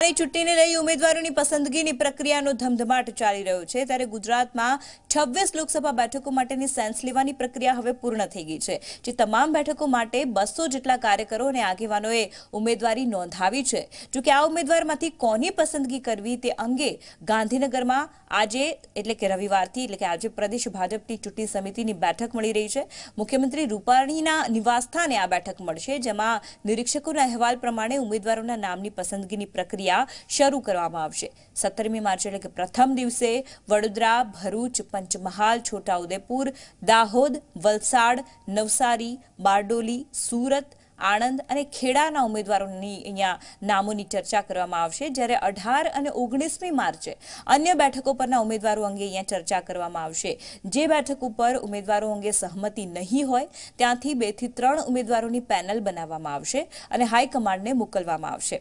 ચૂંટણીને લઈ ઉમેદવારોની પસંદગીની પ્રક્રિયાનો ધમધમાટ ચાલી રહ્યો છે ત્યારે ગુજરાતમાં 26 લોકસભા બેઠકો માટેની સેન્સ લેવાની પ્રક્રિયા હવે પૂર્ણ થઈ ગઈ છે જે તમામ બેઠકો માટે 200 જેટલા કાર્યકરો અને આગેવાનોએ ઉમેદવારી નોંધાવી છે જો કે આ ઉમેદવારમાંથી કોની પસંદગી કરવી તે અંગે ગાંધીનગરમાં આજે એટલે કે રવિવારથી એટલે કે આજે પ્રદેશ ભાજપની ચૂંટણી સમિતિની બેઠક મળી રહી છે મુખ્યમંત્રી રૂપાણીના નિવાસસ્થાને આ બેઠક મળશે જેમાં નિરીક્ષકોના અહેવાલ પ્રમાણે ઉમેદવારોના નામની પસંદગીની પ્રક્રિયા શરૂ કરવામાં આવશે 17મી માર્ચ એટલે કે પ્રથમ દિવસે વડોદરા ભરૂચ પંચમહાલ છોટાઉદેપુર દાહોદ વલસાડ નવસારી બારડોલી સુરત આણંદ અને ખેડાના ઉમેદવારોની અહીંયા નામોની ચર્ચા કરવામાં આવશે જ્યારે 18 અને 19મી માર્ચે અન્ય બેઠકો પરના ઉમેદવારો અંગે અહીંયા ચર્ચા કરવામાં આવશે જે બેઠક ઉપર ઉમેદવારો અંગે સહમતિ નહીં હોય ત્યાંથી 2 થી 3 ઉમેદવારોની પેનલ બનાવવામાં આવશે અને હાઈકમાન્ડને મોકલવામાં આવશે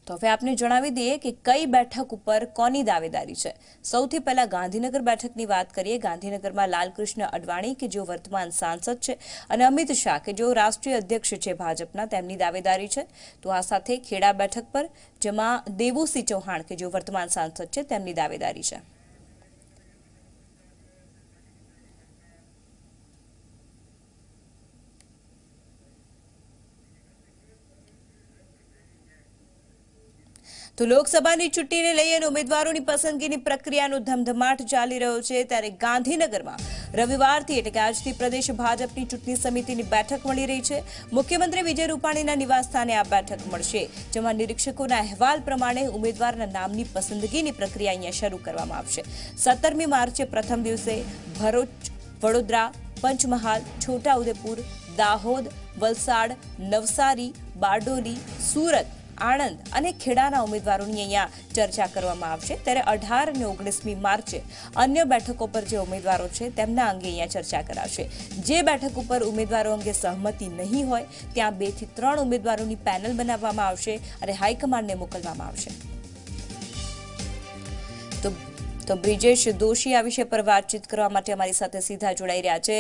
તો હવે આપને જણાવી દઈએ કે કઈ બેઠક ઉપર કોની દાવેદારી છે સૌથી પહેલા ગાંધીનગર બેઠકની વાત કરીએ ગાંધીનગરમાં લાલકૃષ્ણ અડવાણી કે જેઓ વર્તમાન સાંસદ છે અને અમિત શાહ કે જેઓ રાષ્ટ્રીય અધ્યક્ષ છે ભાજપના તેમની દાવેદારી છે તો આ સાથે ખેડા બેઠક પર જેમાં દેવુસિંહ ચૌહાણ કે જેઓ વર્તમાન સાંસદ છે તેમની દાવેદારી છે તો લોકસભાની ચૂંટણીને લઈ અને ઉમેદવારોની પસંદગીની પ્રક્રિયાનો ધમધમાટ ચાલી રહ્યો છે ત્યારે ગાંધીનગરમાં રવિવારથી એટલે કે આજથી પ્રદેશ ભાજપની ચૂંટણી સમિતિની બેઠક મળી રહી છે મુખ્યમંત્રી વિજય રૂપાણીના નિવાસસ્થાને આ બેઠક મળશે જેમાં નિરીક્ષકોના અહેવાલ પ્રમાણે ઉમેદવારના નામની પસંદગીની પ્રક્રિયા અહીંયા શરૂ કરવામાં આવશે 17મી માર્ચે પ્રથમ દિવસે ભરૂચ વડોદરા પંચમહાલ છોટાઉદેપુર દાહોદ વલસાડ નવસારી બારડોલી સુરત આણંદ અને ખેડાના ઉમેદવારોની અહીંયા ચર્ચા કરવામાં આવશે ત્યારે 18 અને 19મી માર્ચે અન્ય બેઠકો પર જે ઉમેદવારો છે તેમના અંગે અહીંયા ચર્ચા કરાશે જે બેઠક ઉપર ઉમેદવારો અંગે સહમતિ નહીં હોય ત્યાં 2 થી 3 ઉમેદવારોની પેનલ બનાવવામાં આવશે અને હાઈકમાન્ડને મોકલવામાં આવશે તો બ્રિજેશ દોશી આ વિષય પર વાતચીત કરવા માટે અમારી સાથે સીધા જોડાઈ રહ્યા છે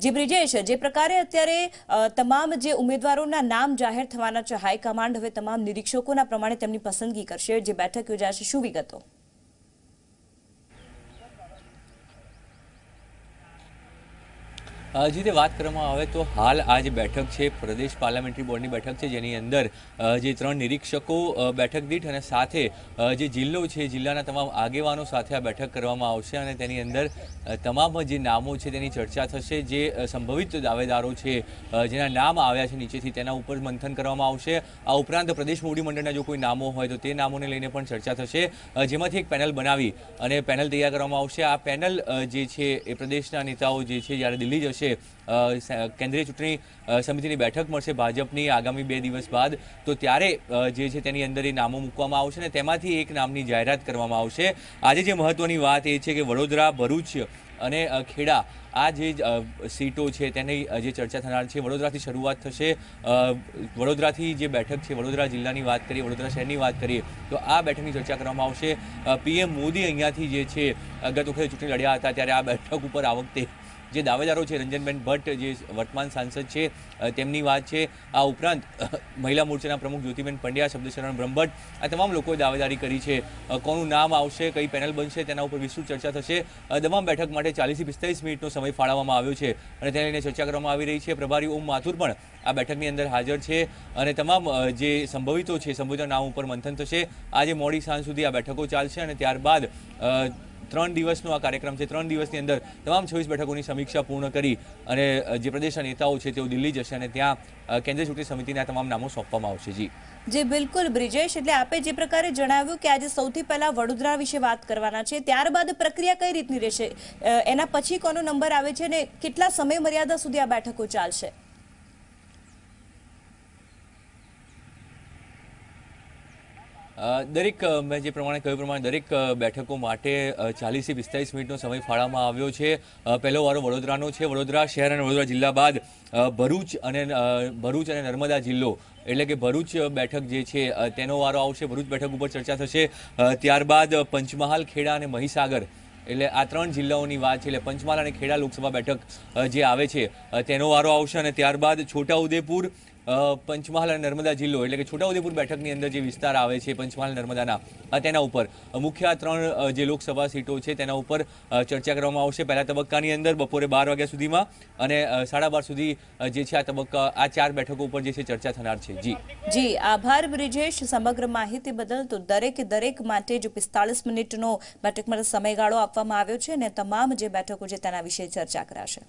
जी ब्रिजेश जे प्रकारे अत्यारे तमाम जे उम्मीदवारों नाम जाहिर थवाना छे हाईकमांड हवे तमाम निरीक्षकों प्रमाणे तेमनी पसंदगी करशे जे बैठक योजाशे शुं विगतो जी ते बात કરવામાં આવે તો હાલ આ જે બેઠક છે પ્રદેશ પાર્લામેન્ટરી બોર્ડની બેઠક છે જેની અંદર જે 3 નિરીક્ષકો બેઠક દીઠ અને સાથે જે જિલ્લો છે જિલ્લાના તમામ આગેવાનો સાથે આ બેઠક કરવામાં આવશે અને તેની અંદર તમામ જે નામો છે તેની ચર્ચા થશે જે સંભવિત દાવેદારો છે જેના નામ આવ્યા છે નીચેથી તેના ઉપર મંથન કરવામાં આવશે આ ઉપરાંત પ્રદેશ મોવડી મંડળના જો કોઈ નામો હોય તો તે નામોને લઈને પણ ચર્ચા થશે જેમાંથી એક પેનલ બનાવી અને પેનલ તૈયાર કરવામાં આવશે આ પેનલ જે છે એ પ્રદેશના નેતાઓ જે છે જ્યારે દિલ્હી જશે કેન્દ્રીય ચૂંટણી સમિતિની બેઠક મળશે ભાજપની આગામી 2 દિવસ બાદ તો ત્યારે જે છે તેની અંદર એ નામો મૂકવામાં આવશે અને તેમાંથી એક નામની જાહેરાત કરવામાં આવશે આજે જે મહત્વની વાત એ છે કે વડોદરા ભરૂચ અને ખેડા આ જે સીટો છે તેની જે ચર્ચા થનાર છે વડોદરાથી શરૂઆત થશે વડોદરાથી જે બેઠક છે વડોદરા જિલ્લાની વાત કરીએ વડોદરા શહેરની વાત કરીએ તો આ બેઠકની ચર્ચા કરવામાં આવશે પીએમ મોદી અહીંયાથી જે છે ગત વખતે ચૂંટણી લડ્યા હતા ત્યારે આ બેઠક ઉપર આ વખતે જે દાવેદારો છે રંજનબેન ભટ્ટ જે વર્તમાન સાંસદ છે તેમની વાત છે આ ઉપરાંત મહિલા મોરચાના પ્રમુખ જ્યોતિબેન પંડ્યા શબ્દશરણ બ્રહ્મભટ્ટ આ તમામ લોકોએ દાવેદારી કરી છે કોનું નામ આવશે કઈ પેનલ બનશે તેના ઉપર વિસ્તૃત ચર્ચા થશે તમામ બેઠક માટે 40 થી 45 મિનિટનો સમય ફાળવવામાં આવ્યો છે અને તેને લઈને ચર્ચા કરવામાં આવી રહી છે પ્રભારી ઓમ માથુર પણ આ બેઠકની અંદર હાજર છે અને તમામ જે સંભવિતો છે સંભવિત નામ ઉપર મંથન થશે આજે મોડી સાંજ સુધી આ બેઠકો ચાલશે અને ત્યારબાદ 3 દિવસનો આ કાર્યક્રમ છે 3 દિવસની અંદર તમામ 26 બેઠકોની સમીક્ષા પૂર્ણ કરી અને જે પ્રદેશના નેતાઓ છે તેઓ દિલ્હી જશે અને ત્યાં કેન્દ્રીય ચૂંટણી સમિતિના તમામ નામો સોંપવામાં આવશે જી બિલકુલ બ્રિજેશ એટલે આપે જે પ્રકારે જણાવ્યું કે આજે સૌથી પહેલા વડોદરા વિશે વાત કરવાના છે ત્યારબાદ પ્રક્રિયા કઈ રીતની રહેશે એના પછી કોનો નંબર આવે છે અને કેટલા સમય મર્યાદા સુધી આ બેઠકો ચાલશે દરેક મેં જે પ્રમાણે કહ્યું પ્રમાણે દરેક બેઠકો માટે 40 થી 45 મિનિટનો સમય ફાળવવામાં આવ્યો છે પહેલો વારો વડોદરાનો છે વડોદરા શહેર અને વડોદરા જિલ્લા બાદ ભરૂચ અને નર્મદા જિલ્લો એટલે કે ભરૂચ બેઠક જે છે તેનો વારો આવશે ભરૂચ બેઠક ઉપર ચર્ચા થશે ત્યારબાદ પંચમહાલ ખેડા અને મહીસાગર એટલે આ 3 જિલ્લાઓની વાત છે એટલે પંચમહાલ અને ખેડા લોકસભા બેઠક જે આવે છે તેનો વારો આવશે અને ત્યારબાદ છોટાઉદેપુર પંચમહાલ અને નર્મદા જિલ્લો એટલે કે છોટાઉદેપુર બેઠકની અંદર જે વિસ્તાર આવે છે પંચમહાલ નર્મદાના તેના ઉપર મુખ્ય 3 જે લોકસભા સીટો છે તેના ઉપર ચર્ચા કરવામાં આવશે પહેલા તબક્કાની અંદર બપોરે 12 વાગ્યા સુધીમાં અને 12:30 સુધી જે છે આ 4 બેઠકો ઉપર જે છે ચર્ચા થનાર છે. જી આભાર બ્રિજેશ સમગ્ર માહિતી બદલ. તો દરેક માટે જો 45 મિનિટનો બેઠક માટે સમયગાળો આપવામાં આવ્યો છે અને તમામ જે બેઠકો છે તેના વિશે ચર્ચા કરાશે.